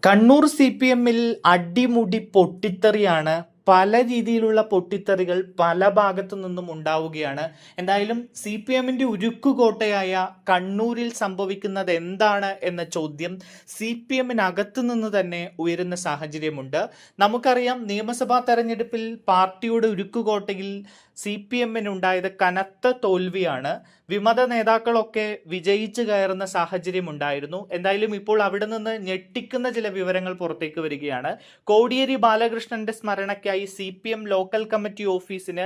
കണ്ണൂർ CPM-ൽ അടിമുടി പൊട്ടിത്തെറിയാണ്. പല രീതിയിലുള്ള പൊട്ടിത്തെറികൾ പല ഭാഗത്തു നിന്നും ഉണ്ടാവുകയാണ്. എന്തായാലും CPM-ന്റെ ഉരുക്കുകോട്ടയായ കണ്ണൂരിൽ സംഭവിക്കുന്നത് എന്താണ് എന്ന ചോദ്യം CPM-നകത്തു നിന്ന് തന്നെ ഉയരുന്ന സാഹചര്യമുണ്ട്. നമുക്കറിയാം, നിയമസഭാ തെരഞ്ഞെടുപ്പിൽ പാർട്ടിയുടെ ഉരുക്കുകോട്ടയിൽ CPM-നുണ്ടായത് കനത്ത തോൽവിയാണ്. വിമത നേതാക്കളൊക്കെ വിജയിച്ചു കയറുന്ന സാഹചര്യം ഉണ്ടായിരുന്നു. എന്തായാലും ഇപ്പോൾ അവിടെ നിന്ന് ഞെട്ടിക്കുന്ന ചില വിവരങ്ങൾ പുറത്തേക്ക് വരികയാണ്. കോടിയേരി ബാലകൃഷ്ണന്റെ സ്മരണയ്ക്കായി CPM ലോക്കൽ കമ്മിറ്റി ഓഫീസിന്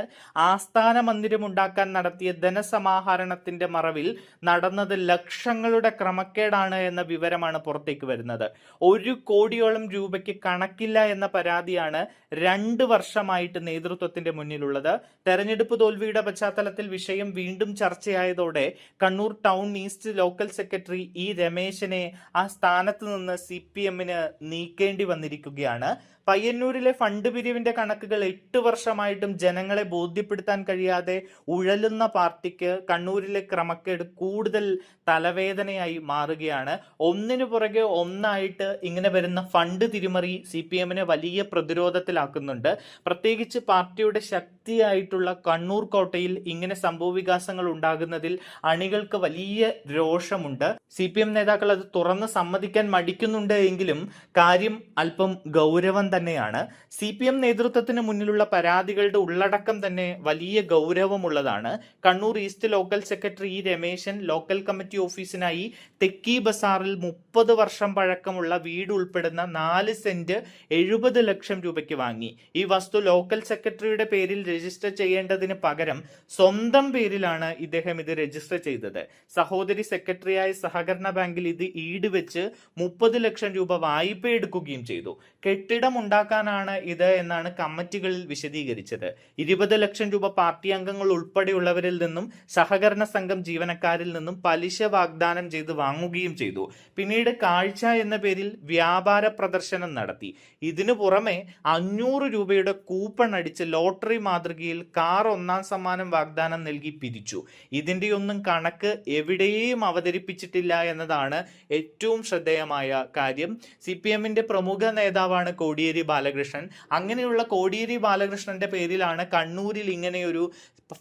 ആസ്ഥാന മന്ദിരം ഉണ്ടാക്കാൻ നടത്തിയ ധനസമാഹരണത്തിന്റെ മറവിൽ നടന്നത് ലക്ഷങ്ങളുടെ ക്രമക്കേടാണ് എന്ന വിവരമാണ് പുറത്തേക്ക് വരുന്നത്. 1 കോടിയോളം രൂപയ്ക്ക് കണക്കില്ല എന്ന പരാതിയാണ് 2 വർഷമായിട്ട് നേതൃത്വത്തിന്റെ മുന്നിലുള്ളത്. തെരഞ്ഞെടുപ്പ് തോൽവിയുടെ പശ്ചാത്തലത്തിൽ വിഷയം വീണ്ടും ചർച്ചയായതോടെ Kannur town east local secretary രമേശനെ ആ സ്ഥാനത്ത് നിന്ന് CPM-ന് നീക്കേണ്ടി വന്നിരിക്കുകയാണ്. പയ്യന്നൂരിലെ ഫണ്ട് പിരിവിന്റെ കണക്കുകൾ 8 വർഷമായിട്ടും ജനങ്ങളെ ബോധ്യപ്പെടുത്താൻ കഴിയാതെ ഉഴലുന്ന പാർട്ടിക്ക് കണ്ണൂരിലെ ക്രമക്കേട് കൂടുതൽ തലവേദനയായി മാറുകയാണ്. ഒന്നിനു പുറകെ ഒന്നായിട്ട് ഇങ്ങനെ വരുന്ന ഫണ്ട് തിരിമറി CPM-നെ വലിയ പ്രതിരോധത്തിലാക്കുന്നുണ്ട്. പ്രത്യേകിച്ച് പാർട്ടിയുടെ ശക്തിയായിട്ടുള്ള കണ്ണൂർ കോട്ടയിൽ ഇങ്ങനെ സംഭവവികാസങ്ങൾ ഉണ്ടാകുന്നതിൽ അണികൾക്ക് വലിയ രോഷമുണ്ട്. CPM നേതാക്കൾ അത് തുറന്ന് സമ്മതിക്കാൻ മടിക്കുന്നുണ്ട് എങ്കിലും കാര്യം അല്പം ഗൗരവം തന്നെയാണ്. CPM നേതൃത്വത്തിന് മുന്നിലുള്ള പരാതികളുടെ ഉള്ളടക്കം തന്നെ വലിയ ഗൗരവമുള്ളതാണ്. Kannur east local secretary Rameshan local committee ഓഫീസിനായി തെക്കി ബസാറിൽ 30 വർഷം പഴക്കമുള്ള വീട് ഉൾപ്പെടുന്ന 4 സെന്റ് 70 ലക്ഷം രൂപയ്ക്ക് വാങ്ങി. ഈ വസ്തു ലോക്കൽ സെക്രട്ടറിയുടെ പേരിൽ രജിസ്റ്റർ ചെയ്യേണ്ടതിന് പകരം സ്വന്തം പേരിലാണ് ഇദ്ദേഹം ഇത് രജിസ്റ്റർ ചെയ്തത്. സഹോദരി സെക്രട്ടറിയായ സഹകരണ ബാങ്കിൽ ഇത് ഈടുവെച്ച് 30 ലക്ഷം രൂപ വായ്പ എടുക്കുകയും ചെയ്തു. കെട്ടിടം ഉണ്ടാക്കാനാണ് ഇത് എന്നാണ് കമ്മിറ്റികളിൽ വിശദീകരിച്ചത്. 20 ലക്ഷം രൂപ പാർട്ടി അംഗങ്ങൾ ഉൾപ്പെടെയുള്ളവരിൽ നിന്നും സഹകരണ സംഘം ജീവനക്കാരിൽ നിന്നും പലിശ വാഗ്ദാനം ചെയ്ത് വാങ്ങുകയും ചെയ്തു. പിന്നീട് കാഴ്ച എന്ന പേരിൽ വ്യാപാര പ്രദർശനം നടത്തി. ഇതിനു പുറമെ 500 രൂപയുടെ കൂപ്പൺ അടിച്ച് ലോട്ടറി മാതൃകയിൽ കാർ 1ാം സമ്മാനം വാഗ്ദാനം നൽകി പിരിച്ചു. ഇതിന്റെയൊന്നും കണക്ക് എവിടെയും അവതരിപ്പിച്ചിട്ടില്ല എന്നതാണ് ഏറ്റവും ശ്രദ്ധേയമായ കാര്യം. CPM-ന്റെ പ്രമുഖ നേതാവാണ് കോടിയേരി ബാലകൃഷ്ണൻ. അങ്ങനെയുള്ള കോടിയേരി ബാലകൃഷ്ണന്റെ പേരിലാണ് കണ്ണൂരിൽ ഇങ്ങനെയൊരു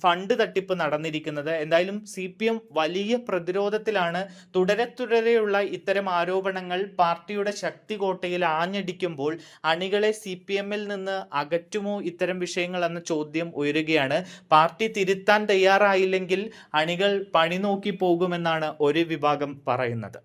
ഫണ്ട് തട്ടിപ്പ് നടന്നിരിക്കുന്നത്. എന്തായാലും CPM വലിയ പ്രതിരോധത്തിലാണ്. തുടരെയുള്ള ഇത്തരം ആരോപണങ്ങൾ പാർട്ടിയുടെ ശക്തി കോട്ടയിൽ ആഞ്ഞടിക്കുമ്പോൾ അണികളെ CPM-ൽ നിന്ന് അകറ്റുമോ ഇത്തരം വിഷയങ്ങൾ എന്ന ചോദ്യം ഉയരുകയാണ്. പാർട്ടി തിരുത്താൻ തയ്യാറായില്ലെങ്കിൽ അണികൾ പണി നോക്കി പോകുമെന്നാണ് ഒരു വിഭാഗം പറയുന്നത്.